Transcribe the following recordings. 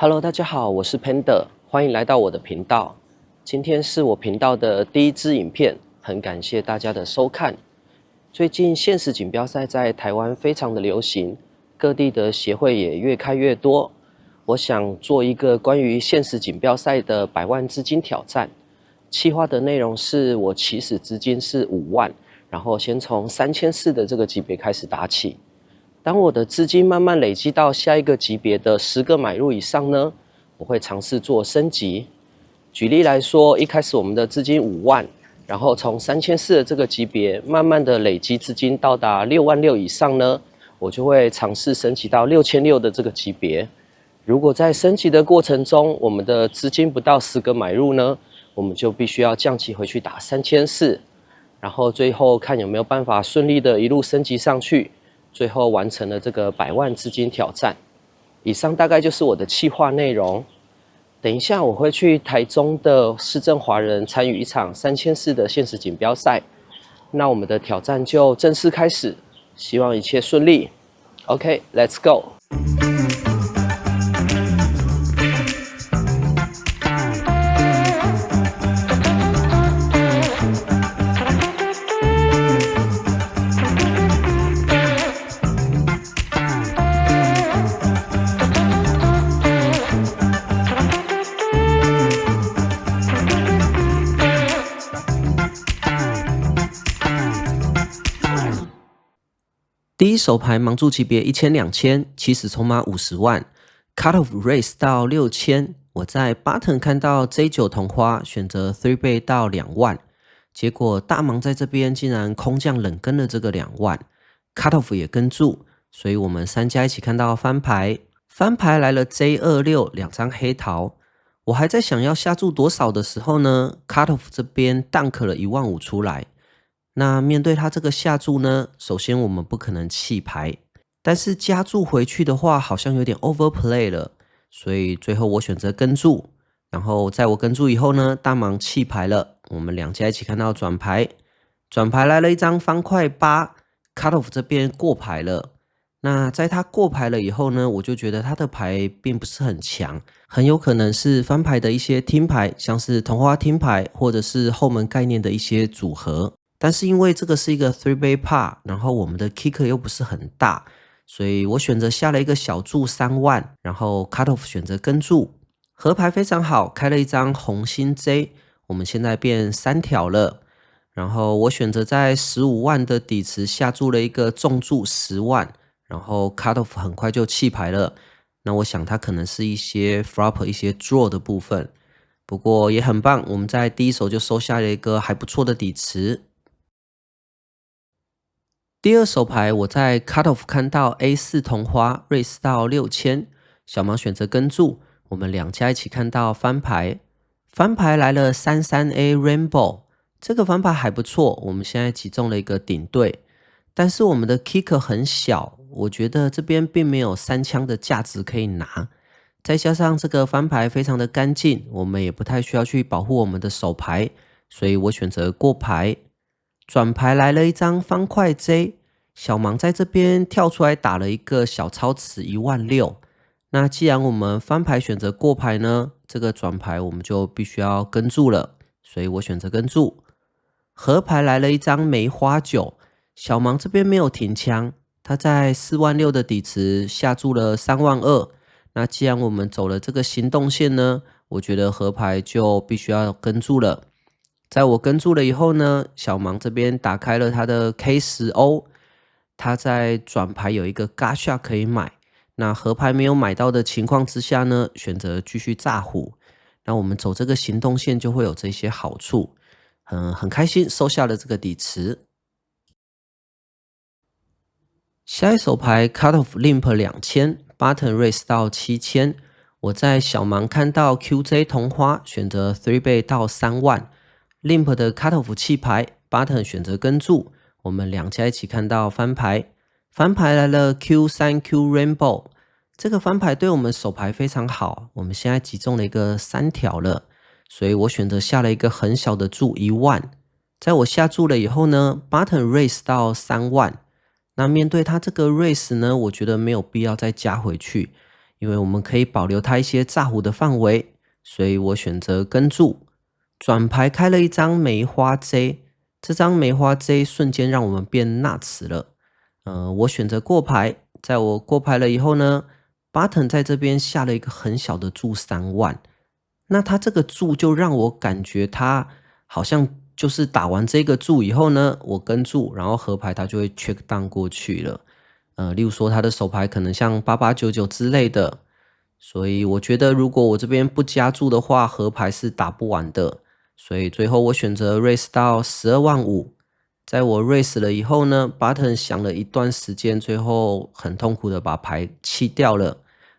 Hello，大家好，我是 Panda， 欢迎来到我的频道。今天是我频道的第一支影片，很感谢大家的收看。最近限时锦标赛在台湾非常的流行，各地的协会也越开越多。我想做一个关于限时锦标赛的100万资金挑战。企划的内容是我起始资金是5万，然后先从3400的这个级别开始打起。当我的资金慢慢累积到下一个级别的10个买入以上呢，我会尝试做升级。举例来说，一开始我们的资金5万，然后从3400的这个级别慢慢的累积资金到达66000以上呢，我就会尝试升级到6600的这个级别。如果在升级的过程中，我们的资金不到10个买入呢，我们就必须要降级回去打3400，然后最后看有没有办法顺利的一路升级上去。最后完成了这个100万资金挑战。以上大概就是我的企划内容。等一下我会去台中的市政华人参与一场3400的限时锦标赛。那我们的挑战就正式开始，希望一切顺利。OK，let's go。第一手牌盲注级别1000、2000，起始筹码50万 ，Cut off raise 到6000。我在 button 看到 J9 同花，选择 3 倍到2万，结果大盲在这边竟然空降冷跟了这个2万 ，Cut off 也跟住，所以我们3家一起看到翻牌，翻牌来了 J26 2张黑桃。我还在想要下注多少的时候呢 ，Cut off 这边 dunk 了15000出来。那面对他这个下注呢，首先我们不可能弃牌，但是加注回去的话好像有点 overplay 了，所以最后我选择跟注。然后在我跟注以后呢，大盲弃牌了，我们2家一起看到转牌，转牌来了一张方块8 ，Cut off 这边过牌了。那在他过牌了以后呢，我就觉得他的牌并不是很强，很有可能是翻牌的一些听牌，像是同花听牌或者是后门概念的一些组合。但是因为这个是一个 3 bay pot， 然后我们的 kicker 又不是很大，所以我选择下了一个小注3万，然后 cut off 选择跟注。合牌非常好，开了一张红心 J， 我们现在变3条了。然后我选择在15万的底池下注了一个重注10万，然后 cut off 很快就弃牌了。那我想它可能是一些 flop 一些 draw 的部分，不过也很棒，我们在第一手就收下了一个还不错的底池。第二手牌，我在 cut off 看到 A4 同花 raise 到6000，小盲选择跟注，我们2家一起看到翻牌，翻牌来了33A rainbow， 这个翻牌还不错，我们现在击中了一个顶对，但是我们的 kicker 很小，我觉得这边并没有3枪的价值可以拿，再加上这个翻牌非常的干净，我们也不太需要去保护我们的手牌，所以我选择过牌。转牌来了一张方块 J， 小盲在这边跳出来打了一个小超池16000。那既然我们翻牌选择过牌呢，这个转牌我们就必须要跟注了，所以我选择跟注。合牌来了一张梅花9，小盲这边没有停枪，他在46000的底池下注了32000。那既然我们走了这个行动线呢，我觉得合牌就必须要跟注了。在我跟注了以后呢，小盲这边打开了他的 K10O， 他在转牌有一个 Gacha 可以买，那合牌没有买到的情况之下呢，选择继续炸虎。那我们走这个行动线就会有这些好处，很开心收下了这个底池。下一手牌 Cut off Limp 2000 Button raise 到7000，我在小盲看到 QJ 同花，选择3 倍到3万。Limp 的 cut off 弃牌 ，Button 选择跟注，我们2家一起看到翻牌，翻牌来了 Q3Q Rainbow， 这个翻牌对我们手牌非常好，我们现在击中了一个3条了，所以我选择下了一个很小的注1万，在我下注了以后呢 ，Button raise 到3万，那面对它这个 raise 呢，我觉得没有必要再加回去，因为我们可以保留它一些炸胡的范围，所以我选择跟注。转牌开了一张梅花 J， 这张梅花 J 瞬间让我们变 nuts 了。我选择过牌，在我过牌了以后呢，Button 在这边下了一个很小的注3万。那他这个注就让我感觉他好像就是打完这个注以后呢，我跟注，然后合牌他就会 check down 过去了。例如说他的手牌可能像8899之类的，所以我觉得如果我这边不加注的话，合牌是打不完的。所以最后我选择 raise 到12万5。在我 raise 了以后呢 ，Button 想了一段时间，最后很痛苦的把牌弃掉了。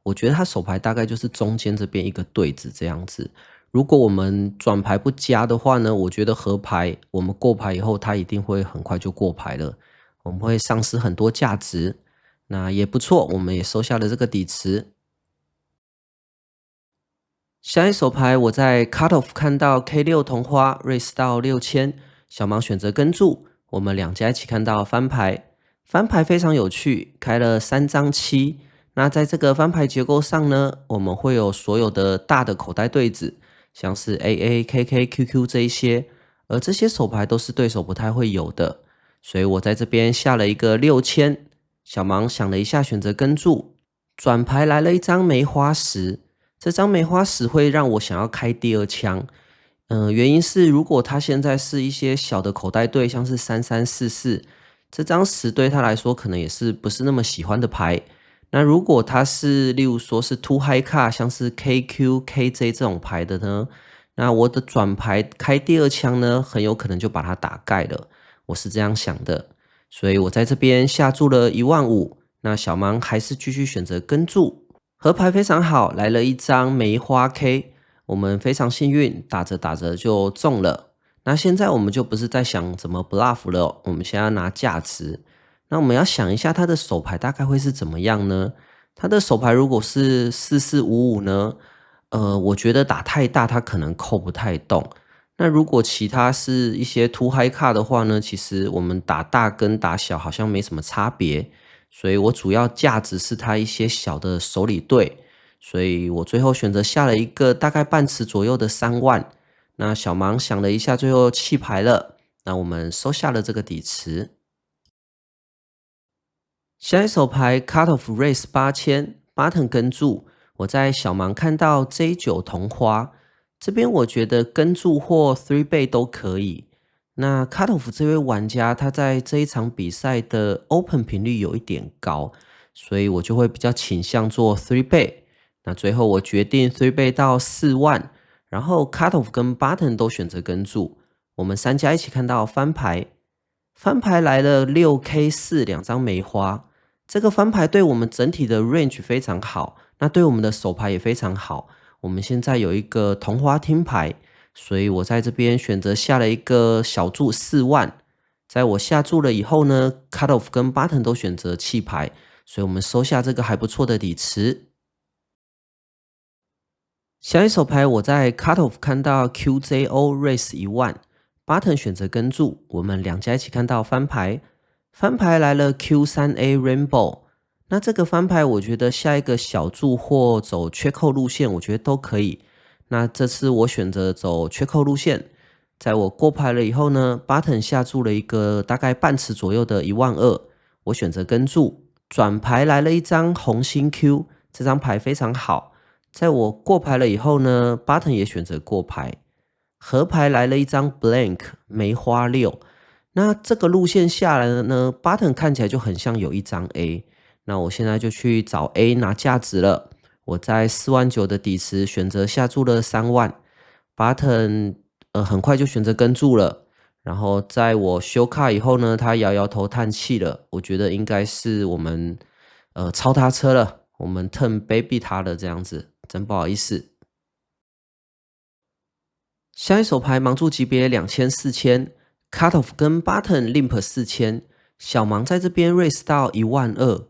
我觉得他手牌大概就是中间这边一个对子这样子。如果我们转牌不加的话呢，我觉得合牌我们过牌以后，他一定会很快就过牌了，我们会丧失很多价值。那也不错，我们也收下了这个底池。下一手牌我在 cut off 看到 K6 同花 raise 到6000，小盲选择跟注，我们两家一起看到翻牌。翻牌非常有趣，开了3张7。那在这个翻牌结构上呢，我们会有所有的大的口袋对子，像是 AA、KK、QQ 这一些，而这些手牌都是对手不太会有的，所以我在这边下了一个6000。小盲想了一下，选择跟注，转牌来了一张梅花10。这张梅花10会让我想要开第2枪，原因是如果他现在是一些小的口袋队，像是3344，这张10对他来说可能也是不是那么喜欢的牌。那如果他是例如说是 Too High Card，像是 KQ、KJ 这种牌的呢，那我的转牌开第2枪呢，很有可能就把它打盖了。我是这样想的，所以我在这边下注了1万5。那小盲还是继续选择跟注。合牌非常好，来了一张梅花 K， 我们非常幸运，打着打着就中了。那现在我们就不是在想怎么 bluff 了，我们现在要拿价值。那我们要想一下他的手牌大概会是怎么样呢？他的手牌如果是4455呢？我觉得打太大他可能扣不太动。那如果其他是一些 Too High Card 的话呢，其实我们打大跟打小好像没什么差别。所以我主要价值是他一些小的手里对，所以我最后选择下了一个大概半池左右的3万。那小盲想了一下，最后弃牌了。那我们收下了这个底池。下一手牌 cut off raise 8000 button 跟注，我在小盲看到 J9 同花，这边我觉得跟注或 three bay 都可以。那 cut off 这位玩家他在这一场比赛的 open 频率有一点高，所以我就会比较倾向做 three bay。那最后我决定 three bay 到4万，然后 cut off 跟 button 都选择跟注，我们3家一起看到翻牌。翻牌来了 6K4 2张梅花，这个翻牌对我们整体的 range 非常好，那对我们的手牌也非常好。我们现在有一个同花听牌，所以我在这边选择下了一个小注4万。在我下注了以后呢 ，cut off 跟 button 都选择弃牌，所以我们收下这个还不错的底池。下一手牌我在 cut off 看到 QJO raise 1万。Button 选择跟注，我们两家一起看到翻牌。翻牌来了 Q3A Rainbow， 那这个翻牌我觉得下一个小注或走缺扣路线，我觉得都可以。那这次我选择走缺扣路线，在我过牌了以后呢 ，Button 下注了一个大概半池左右的1万2，我选择跟注。转牌来了一张红心 Q， 这张牌非常好。在我过牌了以后呢 ，Button 也选择过牌。合牌来了一张 blank 梅花6，那这个路线下来呢 ，button 看起来就很像有一张 A， 那我现在就去找 A 拿价值了。我在4万9的底池选择下注了3万 ，button 很快就选择跟注了。然后在我修卡以后呢，他摇摇头叹气了，我觉得应该是我们超他车了，我们 turn baby 他了这样子，真不好意思。下一手牌盲注级别2000、4000 ，cut off 跟 button limp 4000，小盲在这边 raise 到1万2。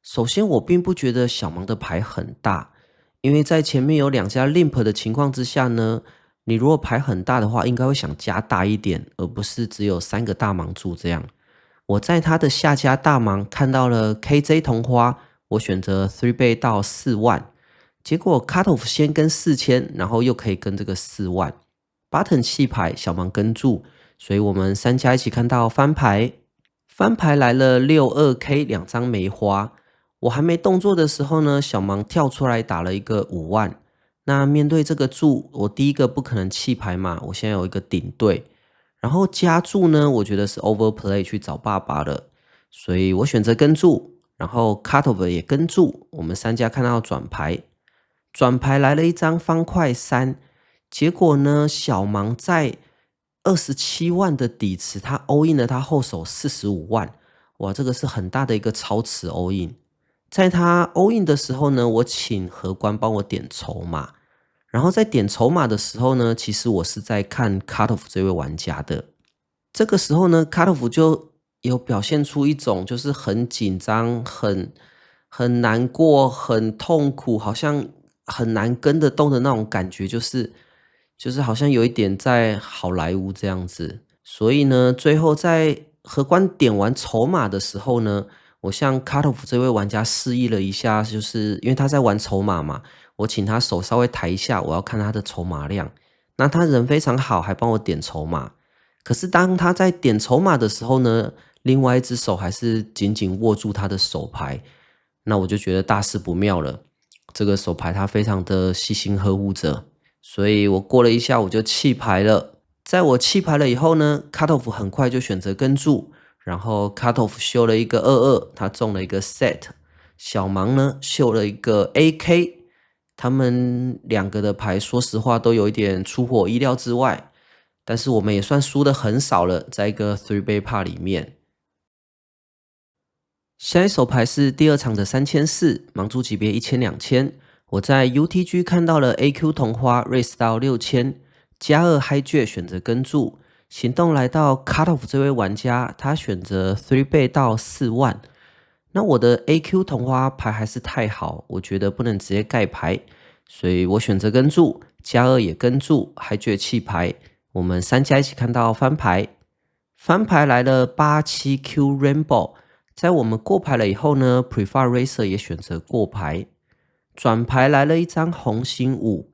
首先我并不觉得小盲的牌很大，因为在前面有2家 limp 的情况之下呢，你如果牌很大的话，应该会想加大一点，而不是只有3个大盲注这样。我在他的下家大盲看到了 KJ 同花，我选择 three bay 到4万。结果 Cutoff 先跟4000，然后又可以跟这个4万。Button 弃牌，小盲跟注，所以我们3家一起看到翻牌。翻牌来了62K 2张梅花。我还没动作的时候呢，小盲跳出来打了一个5万。那面对这个注，我第一个不可能弃牌嘛，我现在有一个顶对。然后加注呢，我觉得是 overplay 去找爸爸了，所以我选择跟注，然后 Cutoff 也跟注。我们3家看到转牌，转牌来了一张方块3，结果呢，小盲在27万的底池，他 all in 了他后手45万，哇，这个是很大的一个超池 all in。在他 all in 的时候呢，我请荷官帮我点筹码，然后在点筹码的时候呢，其实我是在看 Cutoff 这位玩家的。这个时候呢 ，Cutoff 就有表现出一种就是很紧张、很难过、很痛苦，好像很难跟得动的那种感觉，就是好像有一点在好莱坞这样子。所以呢，最后在荷官点完筹码的时候呢，我向 Cutoff 这位玩家示意了一下，就是因为他在玩筹码嘛，我请他手稍微抬一下，我要看他的筹码量。那他人非常好，还帮我点筹码。可是当他在点筹码的时候呢，另外一只手还是紧紧握住他的手牌，那我就觉得大事不妙了。这个手牌他非常的细心呵护着，所以我过了一下我就弃牌了。在我弃牌了以后呢 ，Cutoff 很快就选择跟注，然后 Cutoff 秀了一个22，他中了一个 set， 小盲呢秀了一个 AK， 他们两个的牌说实话都有一点出乎我意料之外。但是我们也算输的很少了，在一个 3-bet pot 里面。下一手牌是第2场的3400，盲注级别1000、2000。我在 UTG 看到了 AQ 同花 raise 到6000，加2 hijack 选择跟注，行动来到 Cutoff 这位玩家，他选择 3-bet 到4万。那我的 AQ 同花牌还是太好，我觉得不能直接盖牌，所以我选择跟注，加2也跟注，hijack 弃牌。我们3家一起看到翻牌，翻牌来了87Q Rainbow， 在我们过牌了以后呢 ，Prefer Racer 也选择过牌，转牌来了一张红心5，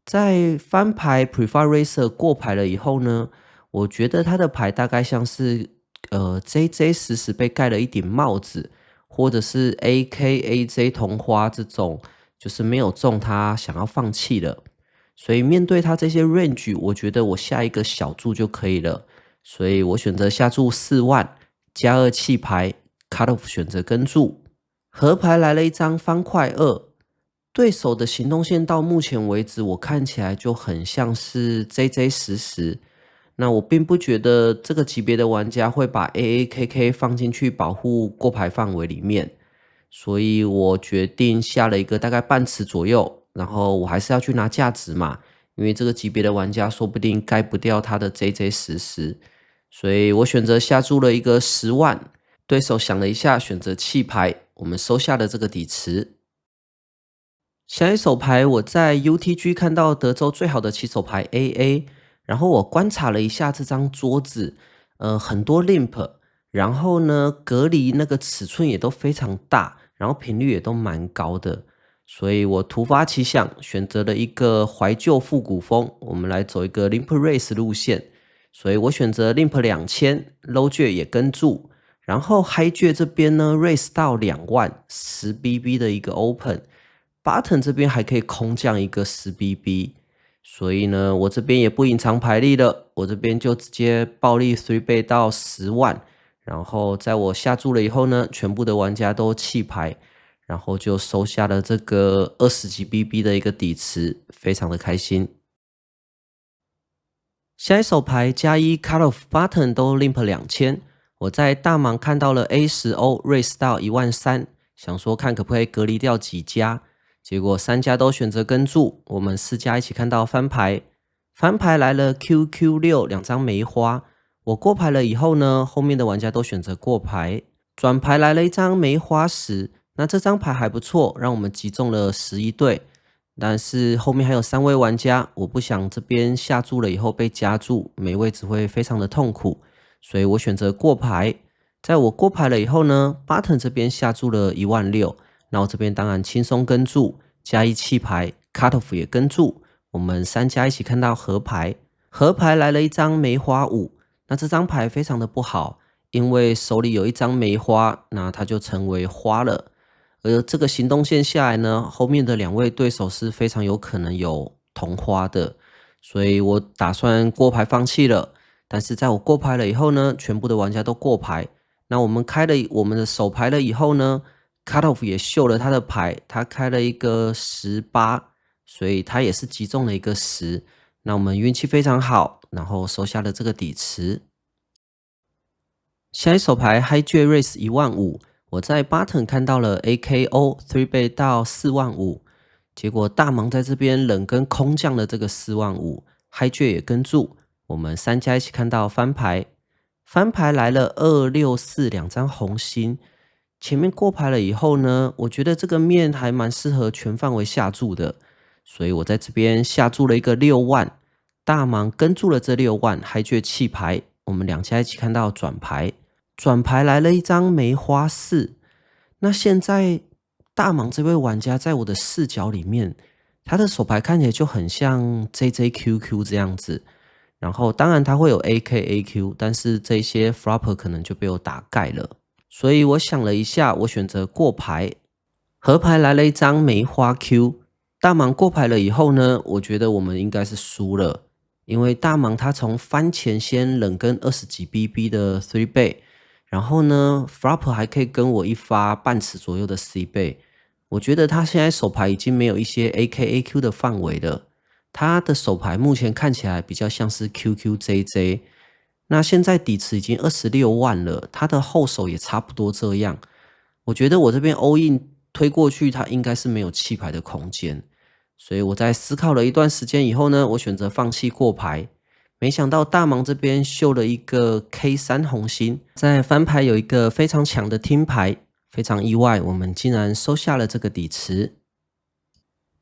在翻牌 Prefer Racer 过牌了以后呢，我觉得他的牌大概像是JJ 死死被盖了一顶帽子，或者是 AKAJ 同花这种，就是没有中他想要放弃了。所以面对他这些 range， 我觉得我下一个小注就可以了，所以我选择下注4万，加2弃牌 ，Cutoff 选择跟注，合牌来了一张方块2，对手的行动线到目前为止我看起来就很像是 JJ 10，那我并不觉得这个级别的玩家会把 AAKK 放进去保护过牌范围里面，所以我决定下了一个大概半池左右。然后我还是要去拿价值嘛，因为这个级别的玩家说不定盖不掉他的 JJ 10，所以我选择下注了一个10万。对手想了一下，选择弃牌，我们收下了这个底池。下一手牌我在 UTG 看到德州最好的起手牌 AA， 然后我观察了一下这张桌子，很多 limp， 然后呢隔离那个尺寸也都非常大，然后频率也都蛮高的。所以我突发奇想，选择了一个怀旧复古风，我们来走一个 Limp Race 路线。所以我选择 Limp 2000，Low Jet 也跟注，然后 High Jet 这边呢 Race 到2万10BB 的一个 Open，Button 这边还可以空降一个10BB，所以呢我这边也不隐藏牌力了，我这边就直接暴力3-bet到10万，然后在我下注了以后呢，全部的玩家都弃牌。然后就收下了这个20几 BB 的一个底池，非常的开心。下一手牌加1 Cutoff Button 都 Limp 2000，我在大盲看到了 A10O raise 到13000，想说看可不可以隔离掉几家，结果3家都选择跟注，我们4家一起看到翻牌，翻牌来了 QQ6 2张梅花，我过牌了以后呢，后面的玩家都选择过牌，转牌来了一张梅花10。那这张牌还不错，让我们击中了11对，但是后面还有3位玩家，我不想这边下注了以后被加注，没位置会非常的痛苦，所以我选择过牌。在我过牌了以后呢 ，Button 这边下注了16000，那我这边当然轻松跟注，加一弃牌 ，cut off 也跟住，我们3家一起看到合牌，合牌来了一张梅花5，那这张牌非常的不好，因为手里有一张梅花，那它就成为花了。而这个行动线下来呢，后面的2位对手是非常有可能有同花的，所以我打算过牌放弃了。但是在我过牌了以后呢，全部的玩家都过牌。那我们开了我们的手牌了以后呢 ，cut off 也秀了他的牌，他开了一个18，所以他也是击中了一个10。那我们运气非常好，然后收下了这个底池。下一手牌 Hijack Race 15000，我在 button 看到了 AKO 3倍到45000，结果大盲在这边冷跟空降了这个45000，Hijack也跟住，我们3家一起看到翻牌，翻牌来了2、6、4两张红心。前面过牌了以后呢，我觉得这个面还蛮适合全范围下注的，所以我在这边下注了一个6万，大盲跟住了这6万，Hijack弃牌，我们2家一起看到转牌。转牌来了一张梅花4，那现在大盲这位玩家在我的视角里面，他的手牌看起来就很像 JJQQ 这样子，然后当然他会有 AKAQ， 但是这些 flopper 可能就被我打盖了，所以我想了一下，我选择过牌。合牌来了一张梅花 Q， 大盲过牌了以后呢，我觉得我们应该是输了，因为大盲他从翻前先冷跟20几 BB 的3倍。然后呢 ，flopper 还可以跟我一发半尺左右的 C 倍，我觉得他现在手牌已经没有一些 AKAQ 的范围了，他的手牌目前看起来比较像是 QQJJ。那现在底池已经26万了，他的后手也差不多这样，我觉得我这边 all in 推过去，他应该是没有弃牌的空间，所以我在思考了一段时间以后呢，我选择放弃过牌。没想到大盲这边秀了一个 K3 红心，在翻牌有一个非常强的听牌，非常意外，我们竟然收下了这个底池。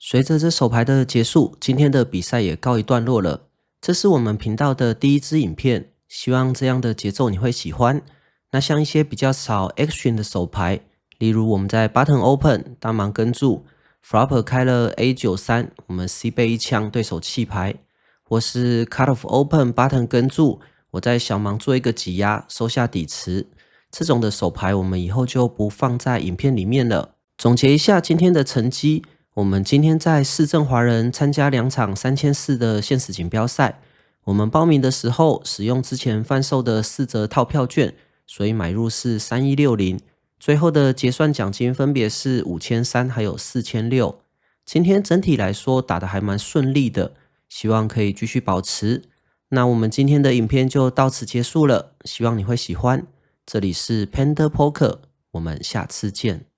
随着这手牌的结束，今天的比赛也告一段落了。这是我们频道的第1支影片，希望这样的节奏你会喜欢。那像一些比较少 action 的手牌，例如我们在 button open 大盲跟住 ，flopper 开了 A93，我们 C 倍1枪，对手弃牌。或是 cut off open button 跟住，我在小盲做一个挤压，收下底池。这种的手牌我们以后就不放在影片里面了。总结一下今天的成绩，我们今天在市政华人参加2场3400的限时锦标赛。我们报名的时候使用之前贩售的4折套票券，所以买入是3160，最后的结算奖金分别是5300还有4600。今天整体来说打得还蛮顺利的。希望可以继续保持。那我们今天的影片就到此结束了，希望你会喜欢。这里是 Panda Poker，我们下次见。